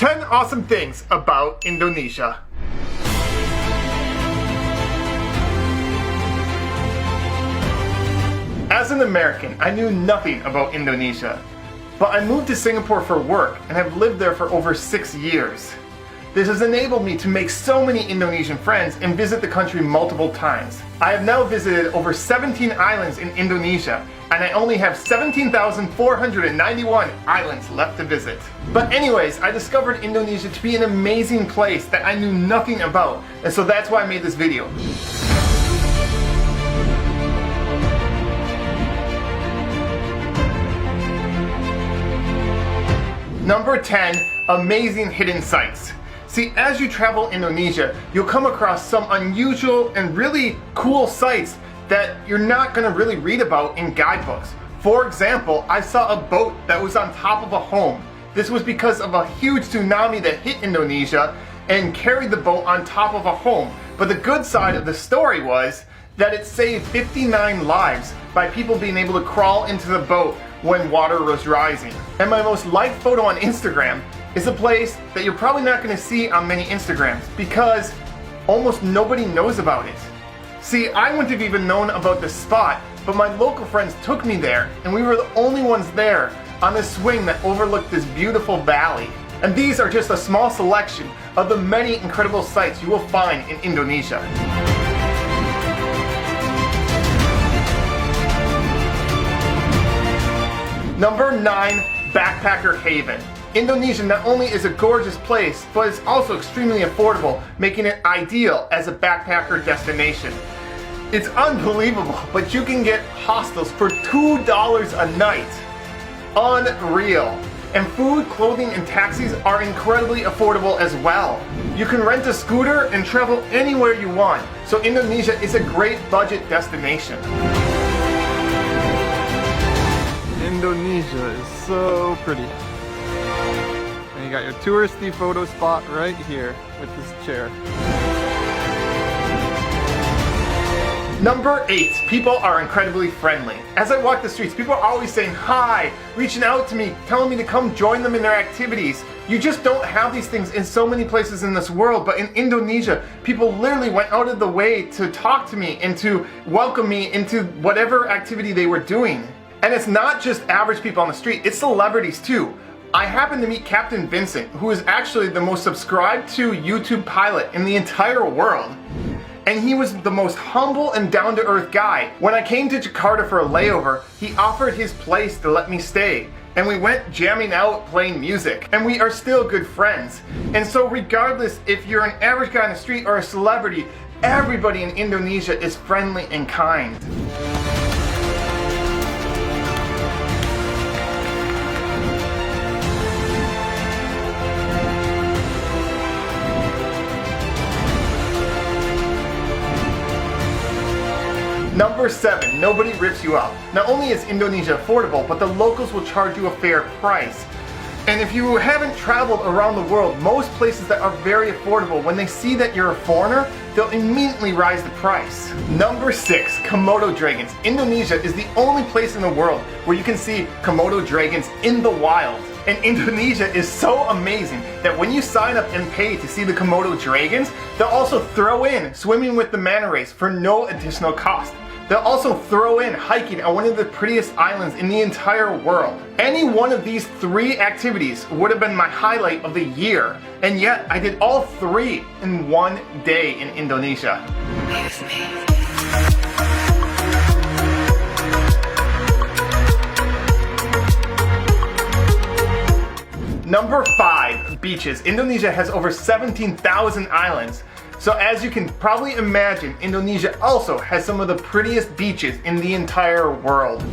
10 awesome things about Indonesia. As an American, I knew nothing about Indonesia, but I moved to Singapore for work and have lived there for over 6 years. This has enabled me to make so many Indonesian friends and visit the country multiple times. I have now visited over 17 islands in Indonesia, and I only have 17,491 islands left to visit. But anyways, I discovered Indonesia to be an amazing place that I knew nothing about, and so that's why I made this video. Number 10, amazing hidden sites. See, as you travel Indonesia, you'll come across some unusual and really cool sites that you're not going to really read about in guidebooks. For example, I saw a boat that was on top of a home. This was because of a huge tsunami that hit Indonesia and carried the boat on top of a home. But the good side of the story was that it saved 59 lives by people being able to crawl into the boat when water was rising. And my most liked photo on Instagram is a place that you're probably not going to see on many Instagrams because almost nobody knows about it. See, I wouldn't have even known about this spot, but my local friends took me there, and we were the only ones there on this swing that overlooked this beautiful valley. And these are just a small selection of the many incredible sights you will find in Indonesia. Number 9, Backpacker Haven. Indonesia not only is a gorgeous place, but it's also extremely affordable, making it ideal as a backpacker destination. It's unbelievable, but you can get hostels for $2 a night. Unreal. And food, clothing, and taxis are incredibly affordable as well. You can rent a scooter and travel anywhere you want, so Indonesia is a great budget destination. Indonesia is so pretty. And you got your touristy photo spot right here with this chair. Number 8, people are incredibly friendly. As I walk the streets, people are always saying hi, reaching out to me, telling me to come join them in their activities. You just don't have these things in so many places in this world, but in Indonesia, people literally went out of the way to talk to me and to welcome me into whatever activity they were doing. And it's not just average people on the street, it's celebrities too. I happened to meet Captain Vincent, who is actually the most subscribed to YouTube pilot in the entire world. And he was the most humble and down-to-earth guy. When I came to Jakarta for a layover, he offered his place to let me stay. And we went jamming out, playing music. And we are still good friends. And so regardless if you're an average guy on the street or a celebrity, everybody in Indonesia is friendly and kind. Number 7, nobody rips you off. Not only is Indonesia affordable, but the locals will charge you a fair price. And if you haven't traveled around the world, most places that are very affordable, when they see that you're a foreigner, they'll immediately raise the price. Number 6, Komodo dragons. Indonesia is the only place in the world where you can see Komodo dragons in the wild. And Indonesia is so amazing that when you sign up and pay to see the Komodo dragons, they'll also throw in swimming with the manta rays for no additional cost. They'll also throw in hiking on one of the prettiest islands in the entire world. Any one of these 3 activities would have been my highlight of the year, and yet I did all 3 in one day in Indonesia. Number 5, beaches. Indonesia has over 17,000 islands. So as you can probably imagine, Indonesia also has some of the prettiest beaches in the entire world.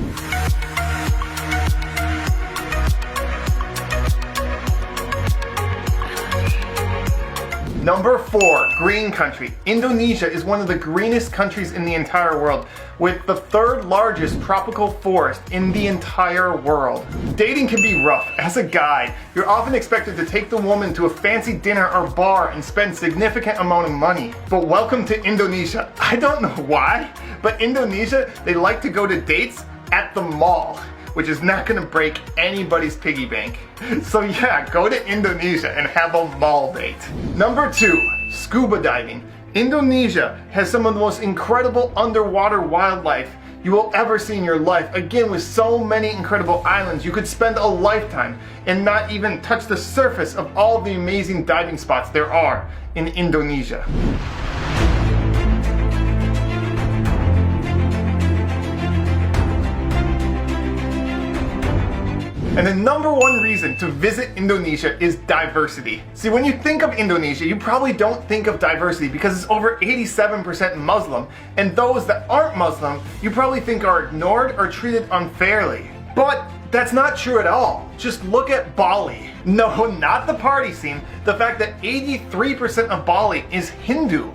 Number 4, green country. Indonesia is one of the greenest countries in the entire world, with the 3rd largest tropical forest in the entire world. Dating can be rough. As a guy, you're often expected to take the woman to a fancy dinner or bar and spend significant amount of money. But welcome to Indonesia. I don't know why, but Indonesia, they like to go to dates at the mall. which is not gonna break anybody's piggy bank. So yeah, go to Indonesia and have a mall date. Number 2, scuba diving. Indonesia has some of the most incredible underwater wildlife you will ever see in your life. Again, with so many incredible islands, you could spend a lifetime and not even touch the surface of all the amazing diving spots there are in Indonesia. And the number 1 reason to visit Indonesia is diversity. See, when you think of Indonesia, you probably don't think of diversity because it's over 87% Muslim, and those that aren't Muslim, you probably think are ignored or treated unfairly. But that's not true at all. Just look at Bali. No, not the party scene, the fact that 83% of Bali is Hindu.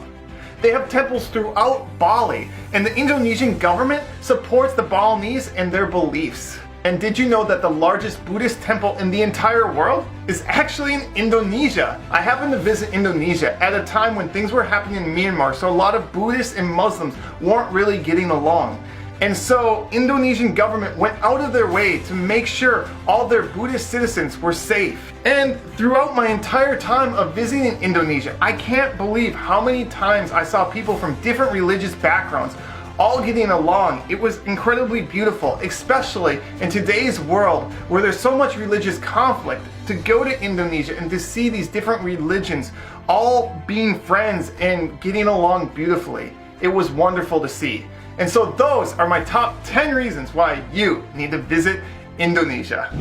They have temples throughout Bali, and the Indonesian government supports the Balinese and their beliefs. And did you know that the largest Buddhist temple in the entire world is actually in Indonesia? I happened to visit Indonesia at a time when things were happening in Myanmar, so a lot of Buddhists and Muslims weren't really getting along. And so Indonesian government went out of their way to make sure all their Buddhist citizens were safe. And throughout my entire time of visiting Indonesia, I can't believe how many times I saw people from different religious backgrounds all getting along. It was incredibly beautiful, especially in today's world where there's so much religious conflict. To go to Indonesia and to see these different religions all being friends and getting along beautifully, it was wonderful to see. And so those are my top 10 reasons why you need to visit Indonesia.